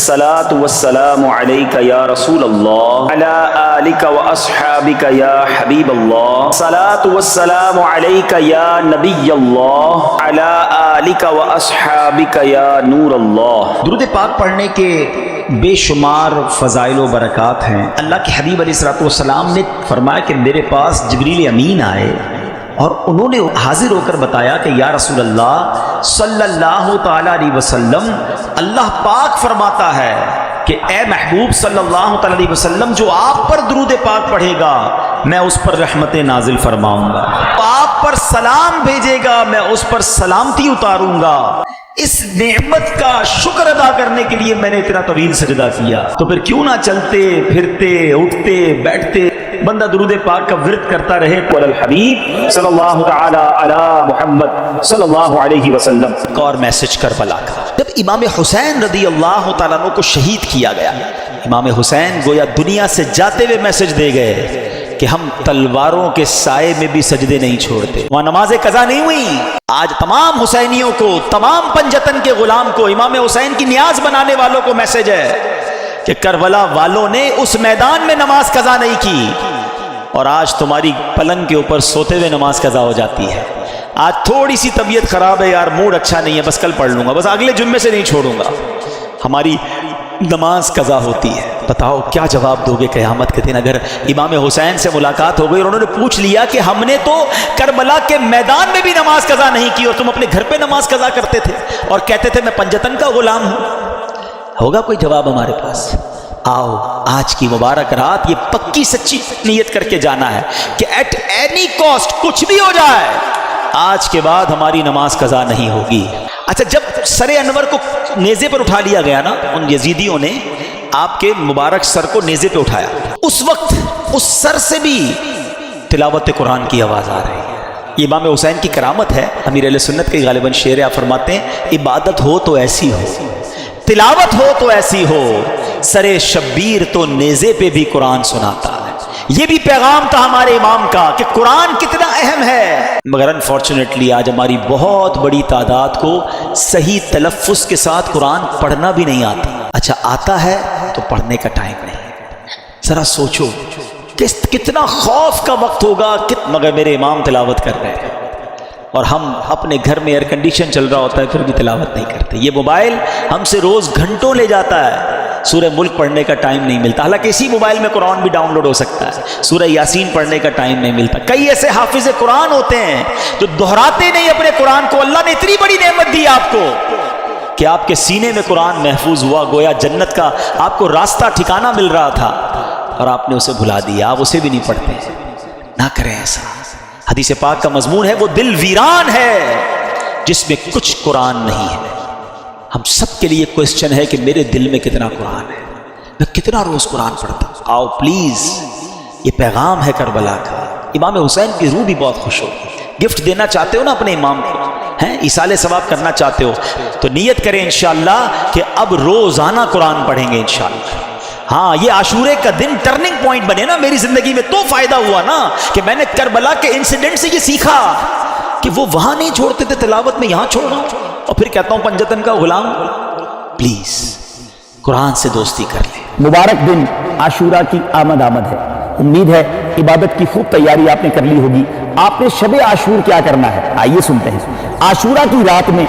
الصلاة والسلام عليك يا رسول الله على آلك وأصحابك يا حبيب الله الصلاة والسلام عليك يا نبي الله على آلك وأصحابك يا نور الله۔ درود پاک پڑھنے کے بے شمار فضائل و برکات ہیں۔ اللہ کے حبیب علیہ الصلوۃ والسلام نے فرمایا کہ میرے پاس جبریل امین آئے اور انہوں نے حاضر ہو کر بتایا کہ یا رسول اللہ صلی اللہ تعالی علیہ وسلم، اللہ پاک فرماتا ہے کہ اے محبوب صلی اللہ تعالی علیہ وسلم، جو آپ پر درود پاک پڑھے گا میں اس پر رحمتیں نازل فرماؤں گا، آپ پر سلام بھیجے گا میں اس پر سلامتی اتاروں گا۔ اس نعمت کا شکر ادا کرنے کے لیے میں نے اتنا طویل سجدہ کیا، تو پھر کیوں نہ چلتے پھرتے اٹھتے بیٹھتے بندہ درود پاک کا ورد کرتا رہے۔ الحبیب صلی اللہ تعالی علی محمد صلی اللہ علیہ وسلم۔ ایک اور میسج کربلا کا، جب امام حسین رضی اللہ تعالیٰ عنہ کو شہید کیا گیا، امام حسین گویا دنیا سے جاتے ہوئے میسج دے گئے کہ ہم تلواروں کے سائے میں بھی سجدے نہیں چھوڑتے۔ وہاں نماز قضا نہیں ہوئی۔ آج تمام حسینیوں کو، تمام پنجتن کے غلام کو، امام حسین کی نیاز بنانے والوں کو میسج ہے کہ کربلا والوں نے اس میدان میں نماز قضا نہیں کی، اور آج تمہاری پلنگ کے اوپر سوتے ہوئے نماز قضا ہو جاتی ہے۔ آج تھوڑی سی طبیعت خراب ہے یار، موڈ اچھا نہیں ہے، بس کل پڑھ لوں گا، بس اگلے جمعے سے نہیں چھوڑوں گا، ہماری نماز قضا ہوتی ہے۔ بتاؤ کیا جواب دو گے قیامت کے دن اگر امام حسین سے ملاقات ہو گئی اور انہوں نے پوچھ لیا کہ ہم نے تو کربلا کے میدان میں بھی نماز قضا نہیں کی اور تم اپنے گھر پہ نماز قضا کرتے تھے اور کہتے تھے میں پنجتن کا غلام ہوں؟ ہوگا کوئی جواب ہمارے پاس؟ آؤ آج کی مبارک رات یہ پکی سچی نیت کر کے جانا ہے کہ ایٹ اینی کاسٹ کچھ بھی ہو جائے آج کے بعد ہماری نماز قضا نہیں ہوگی۔ اچھا، جب سر انور کو نیزے پر اٹھا لیا گیا نا، ان یزیدیوں نے آپ کے مبارک سر کو نیزے پہ اٹھایا، اس وقت اس سر سے بھی تلاوت قرآن کی آواز آ رہی ہے۔ یہ امام حسین کی کرامت ہے، امیر اہل سنت کے غالباً شعر آپ فرماتے ہیں عبادت ہو تو ایسی ہو، تلاوت ہو تو ایسی ہو، سرے شبیر تو نیزے پہ بھی قرآن سناتا ہے۔ یہ بھی پیغام تھا ہمارے امام کا کہ قرآن کتنا اہم ہے، مگر انفارچونیٹلی آج ہماری بہت بڑی تعداد کو صحیح تلفظ کے ساتھ قرآن پڑھنا بھی نہیں آتا۔ اچھا آتا ہے تو پڑھنے کا ٹائم نہیں۔ ذرا سوچو کتنا خوف کا وقت ہوگا، مگر میرے امام تلاوت کر رہے ہیں اور ہم اپنے گھر میں ایئر کنڈیشن چل رہا ہوتا ہے پھر بھی تلاوت نہیں کرتے۔ یہ موبائل ہم سے روز گھنٹوں لے جاتا ہے، سورہ ملک پڑھنے کا ٹائم نہیں ملتا، حالانکہ اسی موبائل میں قرآن بھی ڈاؤن لوڈ ہو سکتا ہے، سورہ یاسین پڑھنے کا ٹائم نہیں ملتا۔ کئی ایسے حافظ قرآن ہوتے ہیں جو دہراتے نہیں اپنے قرآن کو۔ اللہ نے اتنی بڑی نعمت دی آپ کو کہ آپ کے سینے میں قرآن محفوظ ہوا، گویا جنت کا آپ کو راستہ ٹھکانہ مل رہا تھا اور آپ نے اسے بھلا دیا، آپ اسے بھی نہیں پڑھتے۔ نہ کریں ایسا۔ حدیث پاک کا مضمون ہے وہ دل ویران ہے جس میں کچھ قرآن نہیں ہے۔ ہم سب کے لیے کوسچن ہے کہ میرے دل میں کتنا قرآن ہے، میں کتنا روز قرآن پڑھتا ہوں۔ آؤ پلیز، یہ پیغام ہے کربلا کا۔ امام حسین کی روح بھی بہت خوش ہوگی۔ گفٹ دینا چاہتے ہو نا اپنے امام کو، ہیں ایصال ثواب کرنا چاہتے ہو تو نیت کریں انشاءاللہ کہ اب روزانہ قرآن پڑھیں گے انشاءاللہ۔ ہاں، یہ عاشورے کا دن ٹرننگ پوائنٹ بنے نا میری زندگی میں، تو فائدہ ہوا نا کہ میں نے کربلا کے انسیڈنٹ سے یہ سیکھا کہ وہ وہاں نہیں چھوڑتے تھے تلاوت میں، یہاں چھوڑ رہا ہوں اور پھر کہتا ہوں پنجتن کا غلام۔ پلیز قرآن سے دوستی کر لیں۔ مبارک دن عاشورہ کی آمد ہے، امید ہے عبادت کی خوب تیاری آپ نے کر لی ہوگی۔ آپ نے شب عاشور کیا کرنا ہے آئیے سنتے ہیں۔ عاشورہ کی رات میں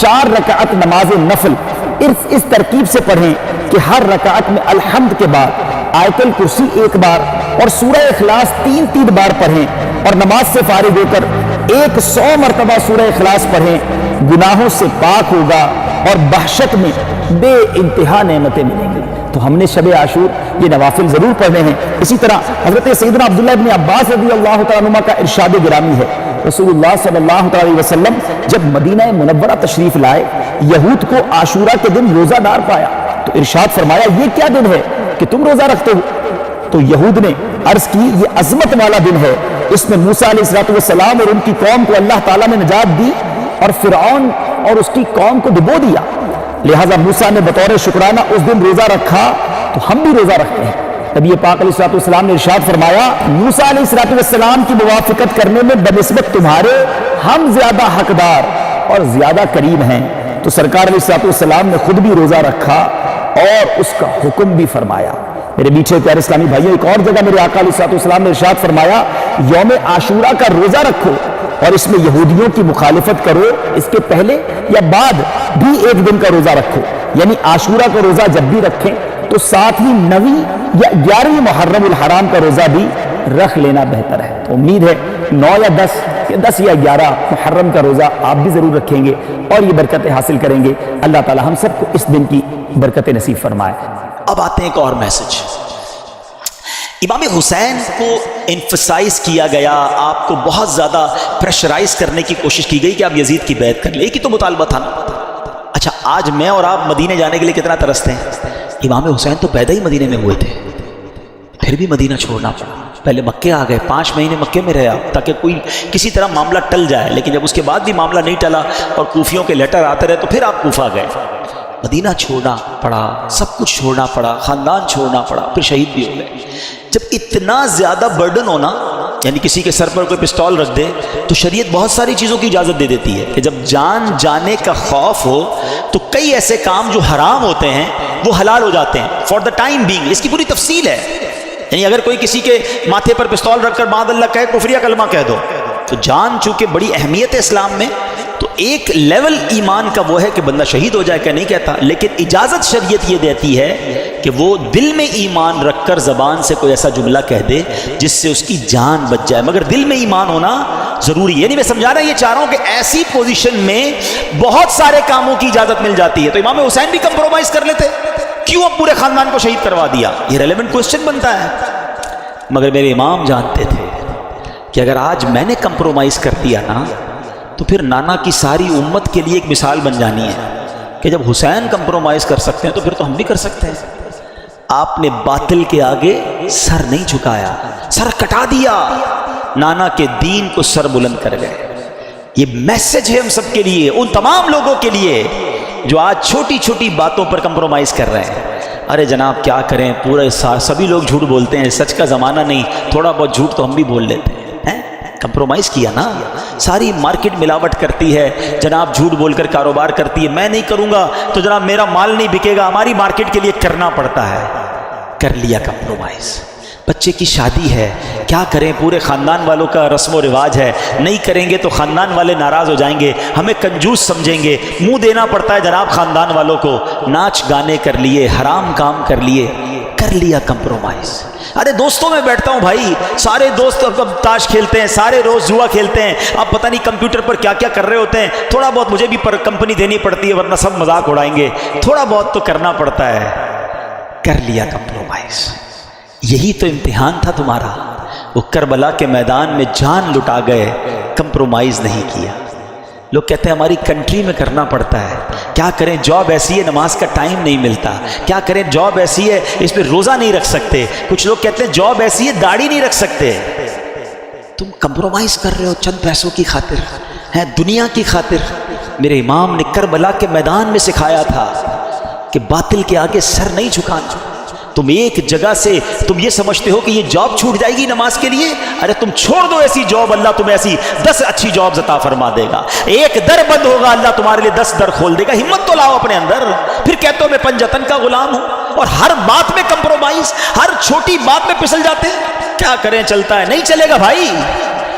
4 رکعت نماز نفل اس ترکیب سے پڑھیں کہ ہر رکعت میں الحمد کے بعد آیت الکرسی 1 بار اور سورہ اخلاص 3 بار پڑھیں، اور نماز سے فارغ ہو کر 100 مرتبہ سورہ اخلاص پڑھیں۔ گناہوں سے پاک ہوگا اور بحشت میں بے انتہا نعمتیں ملیں گی۔ تو ہم نے شب عاشور یہ نوافل ضرور پڑھنے ہیں۔ اسی طرح حضرت سیدنا عبداللہ ابن عباس رضی اللہ تعالیٰ عنہ کا ارشاد گرامی ہے، رسول اللہ صلی اللہ علیہ وسلم جب مدینہ منورہ تشریف لائے، یہود کو عاشورہ کے دن روزہ دار پایا تو ارشاد فرمایا یہ کیا دن ہے کہ تم روزہ رکھتے ہو؟ تو یہود نے عرض کی یہ عظمت والا دن ہے، اس میں موسیٰ علیہ السلام اور ان کی قوم کو اللہ تعالیٰ نے نجات دی اور فرعون اور اس کی قوم کو ڈبو دیا، لہٰذا موسیٰ نے بطور شکرانہ اس دن روزہ رکھا تو ہم بھی روزہ رکھتے ہیں۔ نبی پاک علیہ السلام نے ارشاد فرمایا موسیٰ علیہ السلام کی موافقت کرنے میں بنسبت تمہارے ہم زیادہ حقدار اور زیادہ قریب ہیں۔ تو سرکار علیہ السلام نے خود بھی روزہ رکھا اور اس کا حکم بھی فرمایا۔ میرے میٹھے پیارے اسلامی بھائیوں، ایک اور جگہ میرے آقا علیہ السلام نے ارشاد فرمایا یوم عاشورہ کا روزہ رکھو اور اس میں یہودیوں کی مخالفت کرو، اس کے پہلے یا بعد بھی ایک دن کا روزہ رکھو، یعنی عاشورہ کا روزہ جب بھی رکھیں تو ساتھ ہی 9 یا 11 محرم الحرام کا روزہ بھی رکھ لینا بہتر ہے۔ تو امید ہے 9 یا 10 یا 11 محرم کا روزہ آپ بھی ضرور رکھیں گے اور یہ برکتیں حاصل کریں گے۔ اللہ تعالی ہم سب کو اس دن کی برکتیں نصیب فرمائے۔ اب آتے ہیں ایک اور میسج۔ امام حسین کو انفسائز کیا گیا، آپ کو بہت زیادہ پریشرائز کرنے کی کوشش کی گئی کہ آپ یزید کی بیعت کر لیں، ایک ہی تو مطالبہ تھا نا۔ اچھا آج میں اور آپ مدینے جانے کے لیے کتنا ترستے ہیں؟ امام حسین تو پیدا ہی مدینے میں ہوئے تھے، پھر بھی مدینہ چھوڑنا پڑا۔ پہلے مکے آ گئے، 5 مہینے مکے میں رہے آپ تاکہ کوئی کسی طرح معاملہ ٹل جائے، لیکن جب اس کے بعد بھی معاملہ نہیں ٹلا اور کوفیوں کے لیٹر آتے رہے تو پھر آپ کوفہ گئے۔ مدینہ چھوڑنا پڑا، سب کچھ چھوڑنا پڑا، خاندان چھوڑنا پڑا، پھر شہید بھی ہو گئے۔ جب اتنا زیادہ برڈن ہونا، یعنی کسی کے سر پر کوئی پستول رکھ دے، تو شریعت بہت ساری چیزوں کی اجازت دے دیتی ہے کہ جب جان جانے کا خوف ہو تو کئی ایسے کام جو حرام ہوتے ہیں وہ حلال ہو جاتے ہیں فار دا ٹائم بینگ۔ اس کی پوری تفصیل ہے، یعنی اگر کوئی کسی کے ماتھے پر پستول رکھ کر بعد اللہ کہے کفریہ کلمہ کہہ دو، تو جان چونکہ بڑی اہمیت ہے اسلام میں، تو ایک لیول ایمان کا وہ ہے کہ بندہ شہید ہو جائے، کہ نہیں کہتا، لیکن اجازت شریعت یہ دیتی ہے کہ وہ دل میں ایمان رکھ کر زبان سے کوئی ایسا جملہ کہہ دے جس سے اس کی جان بچ جائے، مگر دل میں ایمان ہونا ضروری ہے۔ یعنی میں سمجھا رہا یہ چاہ رہا ہوں کہ ایسی پوزیشن میں بہت سارے کاموں کی اجازت مل جاتی ہے، تو امام حسین بھی کمپرومائز کر لیتے، کیوں اب پورے خاندان کو شہید کروا دیا؟ یہ ریلیونٹ کوسچن بنتا ہے۔ مگر میرے امام جانتے تھے کہ اگر آج میں نے کمپرومائز کر دیا نا تو پھر نانا کی ساری امت کے لیے ایک مثال بن جانی ہے کہ جب حسین کمپرومائز کر سکتے ہیں تو پھر تو ہم بھی کر سکتے ہیں۔ آپ نے باطل کے آگے سر نہیں جھکایا، سر کٹا دیا، نانا کے دین کو سر بلند کر گئے۔ یہ میسج ہے ہم سب کے لیے، ان تمام لوگوں کے لیے جو آج چھوٹی چھوٹی باتوں پر کمپرومائز کر رہے ہیں۔ ارے جناب کیا کریں، پورے سبھی لوگ جھوٹ بولتے ہیں، سچ کا زمانہ نہیں، تھوڑا بہت جھوٹ تو ہم بھی بول لیتے ہیں۔ کمپرومائز کیا نا، ساری مارکیٹ ملاوٹ کرتی ہے، جناب جھوٹ بول کر کاروبار کرتی ہے، میں نہیں کروں گا تو جناب میرا مال نہیں بکے گا، ہماری مارکیٹ کے لیے کرنا پڑتا ہے۔ کر لیا کمپرومائز۔ بچے کی شادی ہے، کیا کریں، پورے خاندان والوں کا رسم و رواج ہے، نہیں کریں گے تو خاندان والے ناراض ہو جائیں گے، ہمیں کنجوس سمجھیں گے، منہ دینا پڑتا ہے جناب خاندان والوں کو۔ ناچ گانے کر لیے، حرام کام کر لیے، کر لیا کمپرومائز۔ ارے دوستوں میں بیٹھتا ہوں بھائی، سارے دوست اب تاش کھیلتے ہیں، سارے روز جوا کھیلتے ہیں، اب پتہ نہیں کمپیوٹر پر کیا کیا کر رہے ہوتے ہیں، تھوڑا بہت مجھے بھی کمپنی دینی پڑتی ہے ورنہ سب مذاق اڑائیں گے، تھوڑا بہت تو کرنا پڑتا ہے۔ کر لیا کمپرومائز۔ یہی تو امتحان تھا تمہارا، وہ کربلا کے میدان میں جان لٹا گئے، کمپرومائز نہیں کیا۔ لوگ کہتے ہیں ہماری کنٹری میں کرنا پڑتا ہے، کیا کریں، جاب ایسی ہے نماز کا ٹائم نہیں ملتا، کیا کریں، جاب ایسی ہے اس پہ روزہ نہیں رکھ سکتے، کچھ لوگ کہتے ہیں جاب ایسی ہے داڑھی نہیں رکھ سکتے۔ تم کمپرومائز کر رہے ہو چند پیسوں کی خاطر، ہے دنیا کی خاطر۔ میرے امام نے کربلا کے میدان میں سکھایا تھا کہ باطل کے آگے سر نہیں جھکانا۔ تم ایک جگہ سے تم یہ سمجھتے ہو کہ یہ جاب چھوٹ جائے گی نماز کے لیے، ارے تم چھوڑ دو ایسی جاب، اللہ تمہیں ایسی 10 اچھی جاب عطا فرما دے گا۔ ایک در بند ہوگا، اللہ تمہارے لیے 10 در کھول دے گا۔ ہمت تو لاؤ اپنے اندر۔ پھر کہتے ہو میں پنجتن کا غلام ہوں، اور ہر بات میں کمپرومائز، ہر چھوٹی بات میں پھسل جاتے ہیں۔ کیا کریں، چلتا ہے، نہیں چلے گا بھائی،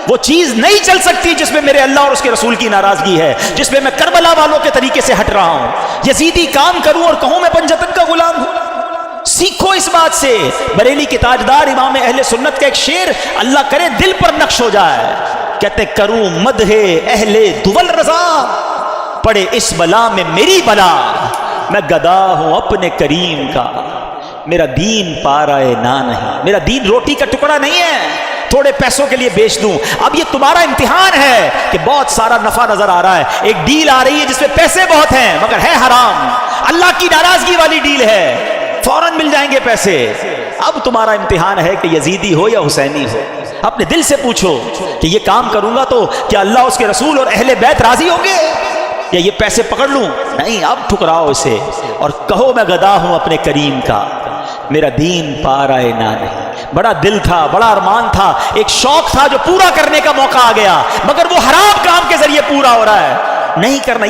وہ چیز نہیں چل سکتی جس میں میرے اللہ اور اس کے رسول کی ناراضگی ہے، جس میں میں کربلا والوں کے طریقے سے ہٹ رہا ہوں۔ یزیدی کام کروں اور کہوں میں پنجتن کا غلام ہوں؟ سیکھو اس بات سے۔ بریلی کے تاجدار امام اہل سنت کا ایک شعر اللہ کرے دل پر نقش ہو جائے، کہتے کروں مدح اہل دول رضا، پڑے اس بلا میں میری بلا، میں گدا ہوں اپنے کریم کا، میرا دین پارائے نہ نہیں، میرا دین روٹی کا ٹکڑا نہیں ہے تھوڑے پیسوں کے لیے بیچ دوں۔ اب یہ تمہارا امتحان ہے کہ بہت سارا نفع نظر آ رہا ہے، ایک ڈیل آ رہی ہے جس میں پیسے بہت ہیں مگر ہے حرام، اللہ کی ناراضگی والی ڈیل ہے، فوراً مل جائیں گے پیسے۔ اب تمہارا امتحان ہے کہ یزیدی ہو یا حسینی ہو۔ اپنے دل سے پوچھو کہ یہ کام کروں گا تو کیا اللہ، اس کے رسول اور اہل بیت راضی ہوں گے، یا یہ پیسے پکڑ لوں؟ نہیں، اب ٹھکراؤ اسے اور کہو میں گدا ہوں اپنے کریم کا، میرا دین پارائے نہ نہیں۔ بڑا دل تھا، بڑا ارمان تھا، ایک شوق تھا جو پورا کرنے کا موقع آ گیا، مگر وہ حرام کام کے ذریعے پورا ہو رہا ہے، نہیں کرنا۔